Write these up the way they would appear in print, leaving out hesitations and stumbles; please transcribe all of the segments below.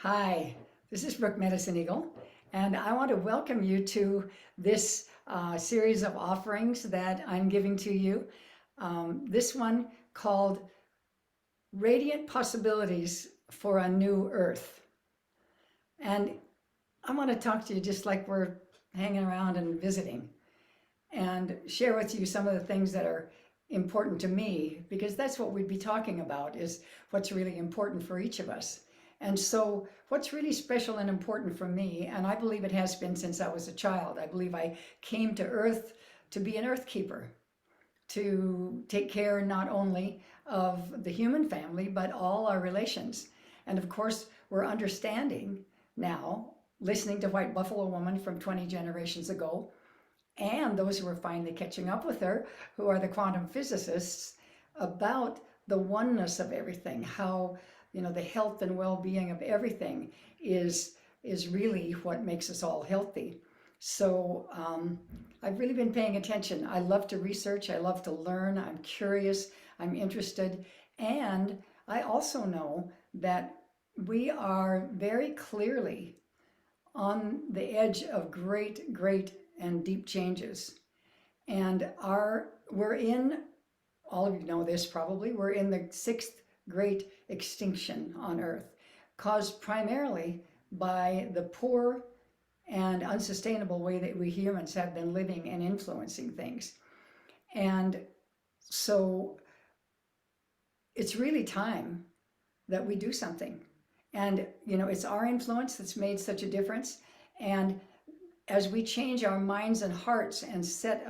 Hi, this is Brooke Medicine Eagle, and I want to welcome you to this series of offerings that I'm giving to you. This one called Radiant Possibilities for a New Earth. And I want to talk to you just like we're hanging around and visiting and share with you some of the things that are important to me, because that's what we'd be talking about, is what's really important for each of us. And so what's really special and important for me, and I believe it has been since I was a child, I believe I came to Earth to be an Earth keeper, to take care not only of the human family, but all our relations. And of course, we're understanding now, listening to White Buffalo Woman from 20 generations ago, and those who are finally catching up with her, who are the quantum physicists, about the oneness of everything, how the health and well-being of everything is really what makes us all healthy. So I've really been paying attention. I love to research, I love to learn, I'm curious, I'm interested, and I also know that we are very clearly on the edge of great and deep changes. And we're in, all of you know this probably, we're in the sixth great extinction on Earth, caused primarily by the poor and unsustainable way that we humans have been living and influencing things. And so it's really time that we do something. And it's our influence that's made such a difference. And as we change our minds and hearts and set,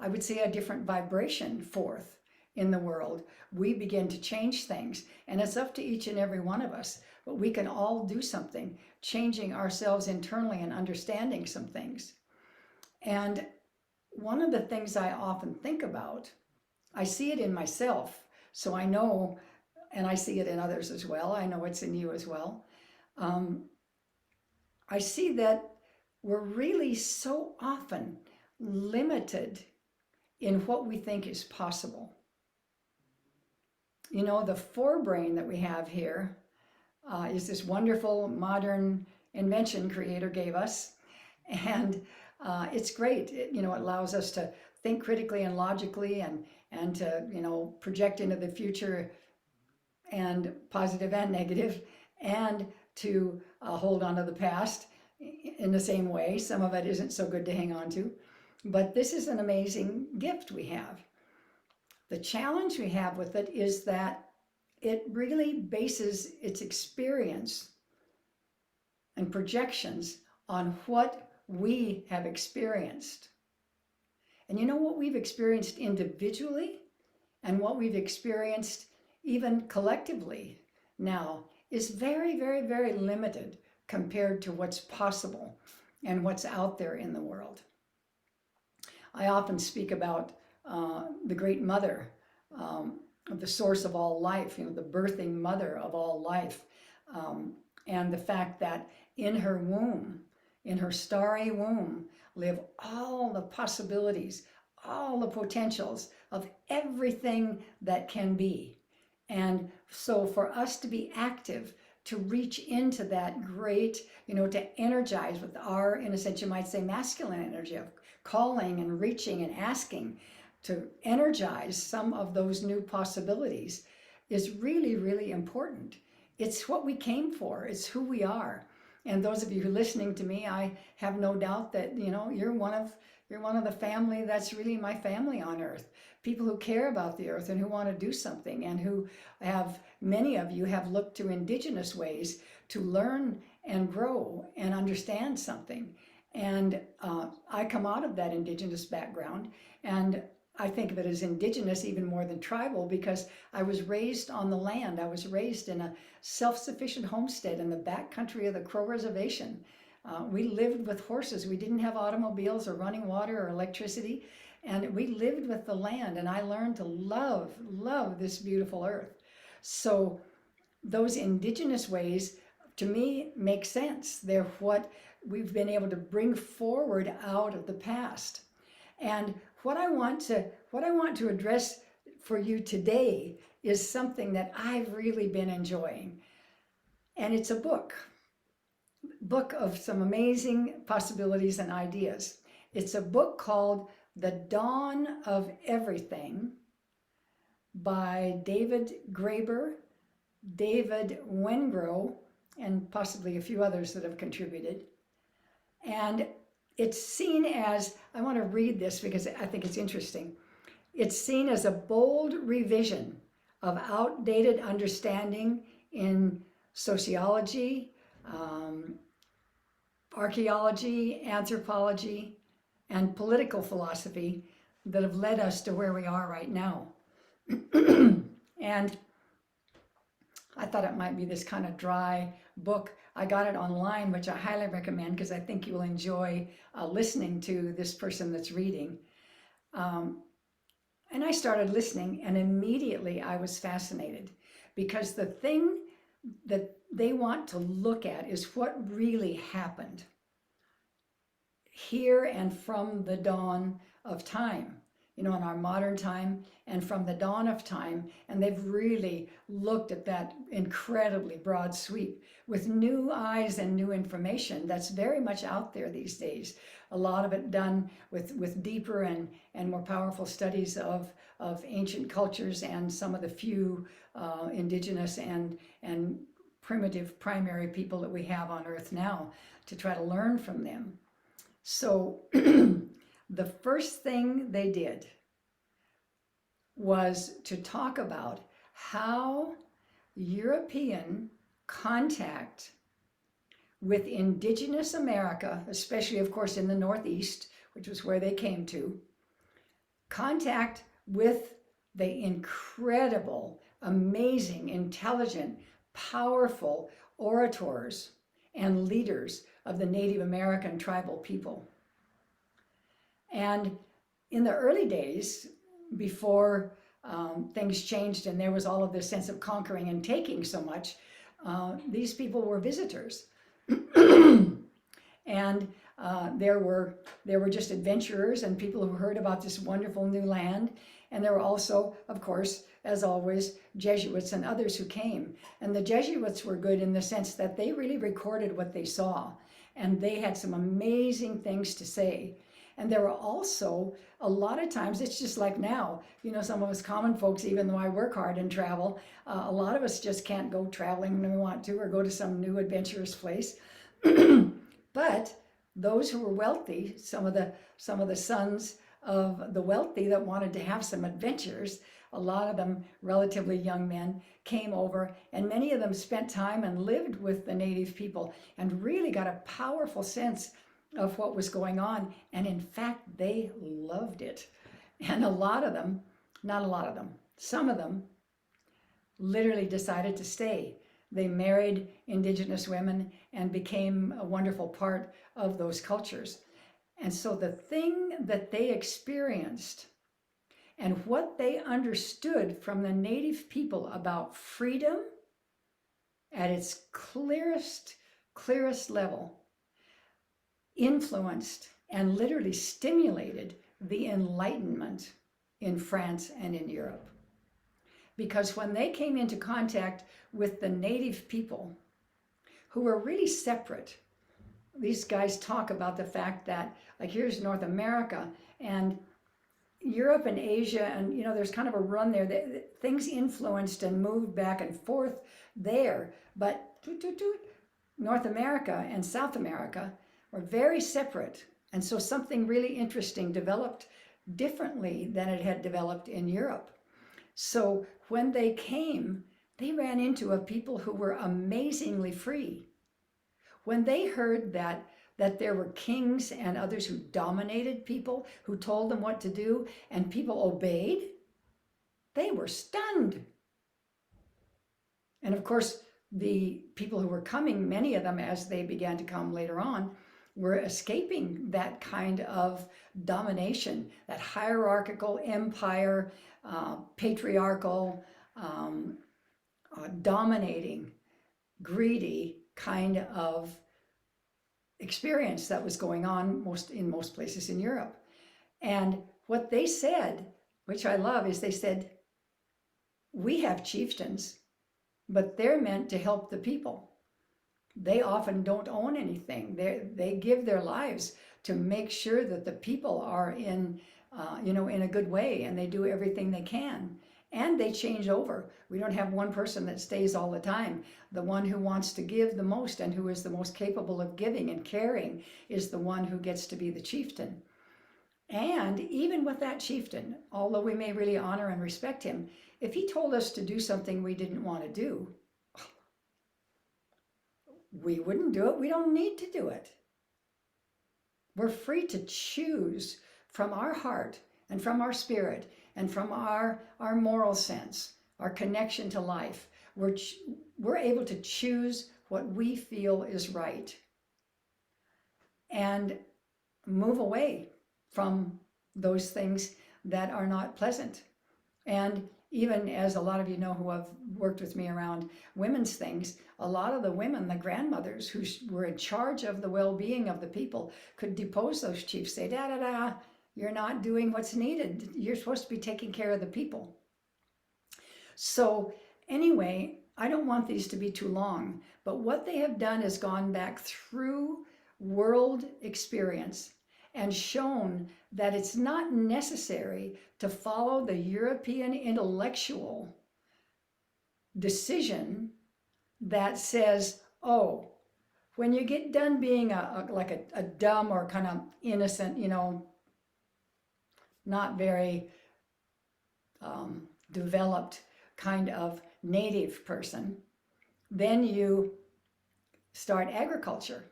I would say, a different vibration forth in the world, we begin to change things. And it's up to each and every one of us. But we can all do something, changing ourselves internally and understanding some things. And one of the things I often think about, I see it in myself, so I know, and I see it in others as well. I know it's in you as well. I see that we're really so often limited in what we think is possible. The forebrain that we have here is this wonderful modern invention Creator gave us. And it's great. It allows us to think critically and logically and to, project into the future, and positive and negative, and to hold on to the past in the same way. Some of it isn't so good to hang on to, but this is an amazing gift we have. The challenge we have with it is that it really bases its experience and projections on what we have experienced. And what we've experienced individually and what we've experienced even collectively now is very, very, very limited compared to what's possible and what's out there in the world. I often speak about the great mother, the source of all life, the birthing mother of all life, and the fact that in her womb, in her starry womb, live all the possibilities, all the potentials of everything that can be. And so for us to be active, to reach into that great, to energize with our, in a sense, you might say, masculine energy of calling and reaching and asking, to energize some of those new possibilities is really, really important. It's what we came for. It's who we are. And those of you who are listening to me, I have no doubt that, you're one of the family that's really my family on Earth. People who care about the Earth and who want to do something, and who many of you have looked to indigenous ways to learn and grow and understand something. And I come out of that indigenous background, and I think of it as indigenous even more than tribal, because I was raised on the land. I was raised in a self-sufficient homestead in the back country of the Crow Reservation. We lived with horses. We didn't have automobiles or running water or electricity, and we lived with the land, and I learned to love this beautiful earth. So those indigenous ways, to me, make sense. They're what we've been able to bring forward out of the past. And what I want to address for you today is something that I've really been enjoying. And it's a book. book of some amazing possibilities and ideas. It's a book called The Dawn of Everything by David Graeber, David Wengrow, and possibly a few others that have contributed. And it's seen as, I want to read this because I think it's interesting. It's seen as a bold revision of outdated understanding in sociology, archaeology, anthropology, and political philosophy that have led us to where we are right now. And I thought it might be this kind of dry book. I got it online, which I highly recommend because I think you will enjoy listening to this person that's reading. And I started listening, and immediately I was fascinated because the thing that they want to look at is what really happened here and from the dawn of time, in our modern time and from the dawn of time. And they've really looked at that incredibly broad sweep with new eyes and new information that's very much out there these days. A lot of it done with deeper and more powerful studies of ancient cultures and some of the few indigenous and primitive primary people that we have on Earth now to try to learn from them. So the first thing they did was to talk about how European contact with indigenous America, especially of course in the Northeast, which was where they came to, contact with the incredible, amazing, intelligent, powerful orators and leaders of the Native American tribal people. And in the early days, before things changed and there was all of this sense of conquering and taking so much, these people were visitors. And there were just adventurers and people who heard about this wonderful new land. And there were also, of course, as always, Jesuits and others who came. And the Jesuits were good in the sense that they really recorded what they saw. And they had some amazing things to say. And there were also, a lot of times, it's just like now, some of us common folks, even though I work hard and travel, a lot of us just can't go traveling when we want to or go to some new adventurous place. But those who were wealthy, some of the sons of the wealthy that wanted to have some adventures, a lot of them relatively young men, came over, and many of them spent time and lived with the native people and really got a powerful sense of what was going on. And in fact, they loved it. And a lot of them, not a lot of them, some of them literally decided to stay. They married indigenous women and became a wonderful part of those cultures. And so the thing that they experienced and what they understood from the native people about freedom at its clearest level influenced and literally stimulated the Enlightenment in France and in Europe. Because when they came into contact with the native people who were really separate, these guys talk about the fact that, like, here's North America and Europe and Asia, and there's kind of a run there that things influenced and moved back and forth there, but North America and South America were very separate. And so something really interesting developed differently than it had developed in Europe. So when they came, they ran into a people who were amazingly free. When they heard that there were kings and others who dominated people, who told them what to do, and people obeyed, they were stunned. And of course, the people who were coming, many of them, as they began to come later on, were escaping that kind of domination, that hierarchical empire, patriarchal, dominating, greedy kind of experience that was going on in most places in Europe. And what they said, which I love, is they said, we have chieftains, but they're meant to help the people. they often don't own anything. They give their lives to make sure that the people are in, in a good way, and they do everything they can. And they change over. We don't have one person that stays all the time. The one who wants to give the most and who is the most capable of giving and caring is the one who gets to be the chieftain. And even with that chieftain, although we may really honor and respect him, if he told us to do something we didn't want to do, we wouldn't do it. We don't need to do it. We're free to choose from our heart and from our spirit and from our moral sense, our connection to life. We're able to choose what we feel is right and move away from those things that are not pleasant. And even as a lot of you know who have worked with me around women's things, a lot of the women, the grandmothers who were in charge of the well-being of the people, could depose those chiefs, say, da-da-da, you're not doing what's needed. You're supposed to be taking care of the people. So anyway, I don't want these to be too long, but what they have done is gone back through world experience and shown that it's not necessary to follow the European intellectual decision that says, oh, when you get done being a dumb or kind of innocent, not very developed kind of native person, then you start agriculture.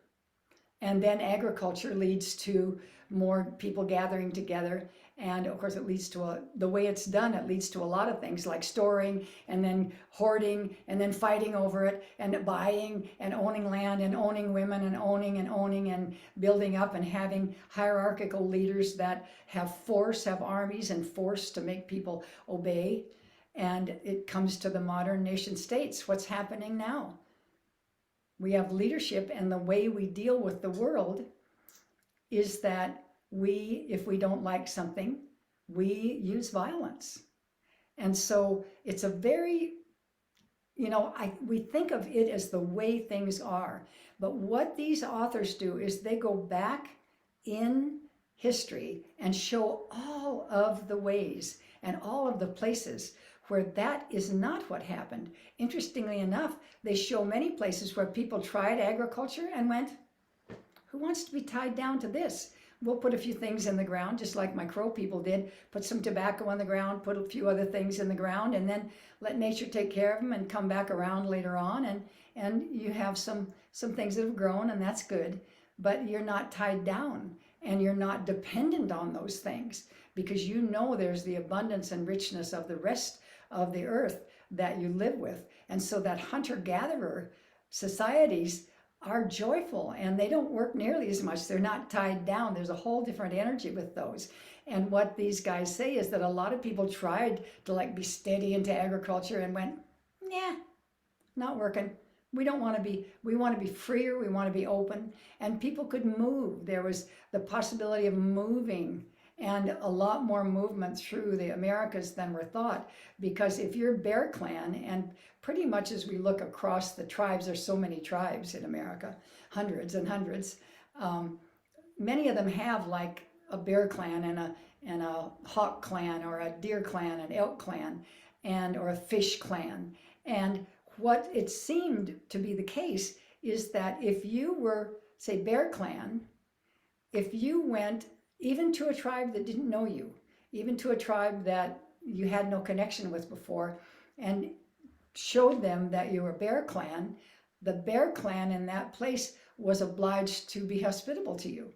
And then agriculture leads to more people gathering together. And of course, it leads to the way it's done, it leads to a lot of things like storing and then hoarding and then fighting over it and buying and owning land and owning women and owning and building up and having hierarchical leaders that have force, have armies and force to make people obey. And it comes to the modern nation states. What's happening now? We have leadership, and the way we deal with the world is that if we don't like something, we use violence. And so it's a very, we think of it as the way things are. But what these authors do is they go back in history and show all of the ways and all of the places where that is not what happened. Interestingly enough, they show many places where people tried agriculture and went, who wants to be tied down to this? We'll put a few things in the ground, just like my Crow people did, put some tobacco on the ground, put a few other things in the ground, and then let nature take care of them and come back around later on. And you have some things that have grown, and that's good, but you're not tied down and you're not dependent on those things because there's the abundance and richness of the rest of the earth that you live with. And so that hunter-gatherer societies are joyful and they don't work nearly as much. They're not tied down. There's a whole different energy with those. And what these guys say is that a lot of people tried to be steady into agriculture and went, yeah, not working. We want to be freer. We want to be open. And people could move. There was the possibility of moving and a lot more movement through the Americas than were thought. Because if you're Bear Clan, and pretty much as we look across the tribes, there's so many tribes in America, hundreds and hundreds. Many of them have like a Bear Clan and a Hawk Clan or a Deer Clan, an Elk Clan, or a Fish Clan. And what it seemed to be the case is that if you were, say, Bear Clan, if you went even to a tribe that didn't know you, even to a tribe that you had no connection with before, and showed them that you were Bear Clan, the Bear Clan in that place was obliged to be hospitable to you.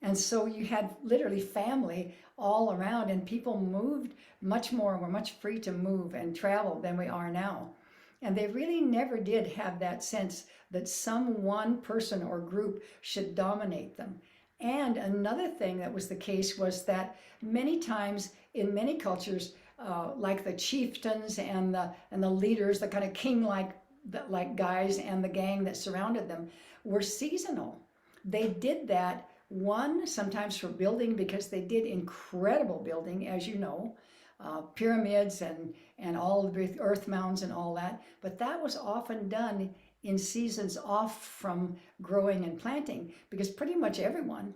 And so you had literally family all around, and people moved much more, were much free to move and travel than we are now. And they really never did have that sense that some one person or group should dominate them. And another thing that was the case was that many times in many cultures, like the chieftains and the leaders, the kind of king-like guys and the gang that surrounded them, were seasonal. They did that, one, sometimes for building, because they did incredible building, as you know. pyramids and all the earth mounds and all that. But that was often done in seasons off from growing and planting, because pretty much everyone,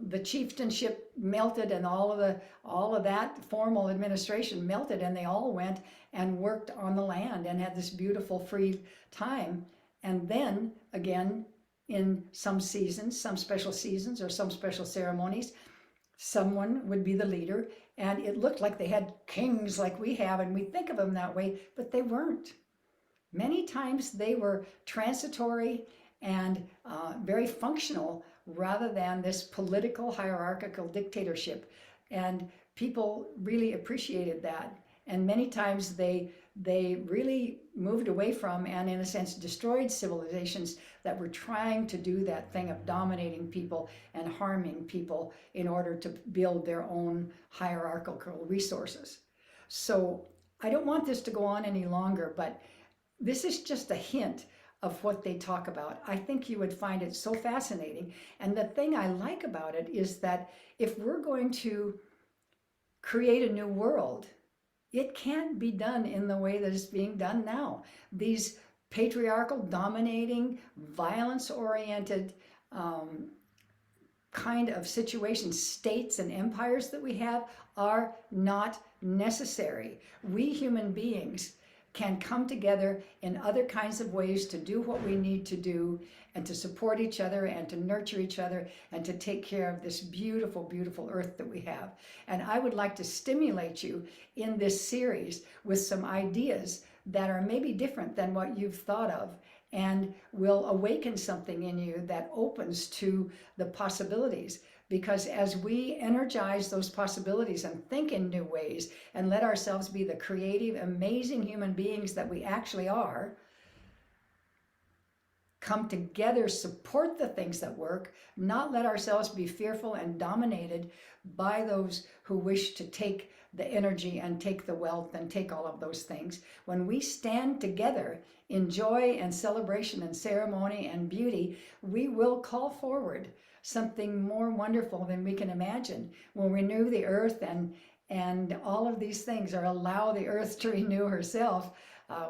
the chieftainship melted, and all of that formal administration melted, and they all went and worked on the land and had this beautiful free time. And then again, in some seasons, some special seasons or some special ceremonies, someone would be the leader, and it looked like they had kings like we have, and we think of them that way, but they weren't. Many times they were transitory and very functional, rather than this political hierarchical dictatorship. And people really appreciated that. And many times they really moved away from, and in a sense destroyed, civilizations that were trying to do that thing of dominating people and harming people in order to build their own hierarchical resources. So I don't want this to go on any longer, but this is just a hint of what they talk about. I think you would find it so fascinating. And the thing I like about it is that if we're going to create a new world, it can't be done in the way that it's being done now. These patriarchal, dominating, violence-oriented kind of situations, states and empires that we have, are not necessary. We human beings can come together in other kinds of ways to do what we need to do, and to support each other and to nurture each other and to take care of this beautiful, beautiful earth that we have. And I would like to stimulate you in this series with some ideas that are maybe different than what you've thought of, and will awaken something in you that opens to the possibilities. Because as we energize those possibilities and think in new ways and let ourselves be the creative, amazing human beings that we actually are, come together, support the things that work, not let ourselves be fearful and dominated by those who wish to take the energy and take the wealth and take all of those things. When we stand together in joy and celebration and ceremony and beauty, we will call forward something more wonderful than we can imagine. We'll renew the earth and all of these things, or allow the earth to renew herself.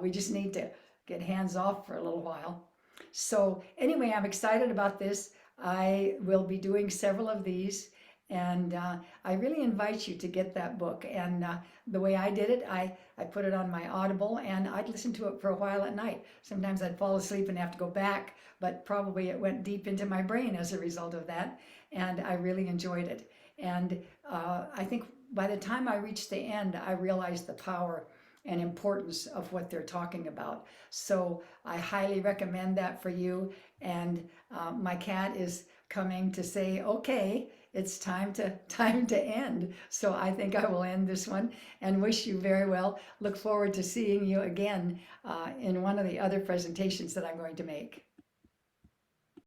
We just need to get hands off for a little while. So anyway, I'm excited about this. I will be doing several of these, and I really invite you to get that book. And the way I did it, I put it on my Audible, and I'd listen to it for a while at night. Sometimes I'd fall asleep and have to go back, but probably it went deep into my brain as a result of that, and I really enjoyed it. And I think by the time I reached the end, I realized the power and importance of what they're talking about. So I highly recommend that for you. And my cat is coming to say, okay, it's time to end. So I think I will end this one and wish you very well. Look forward to seeing you again in one of the other presentations that I'm going to make.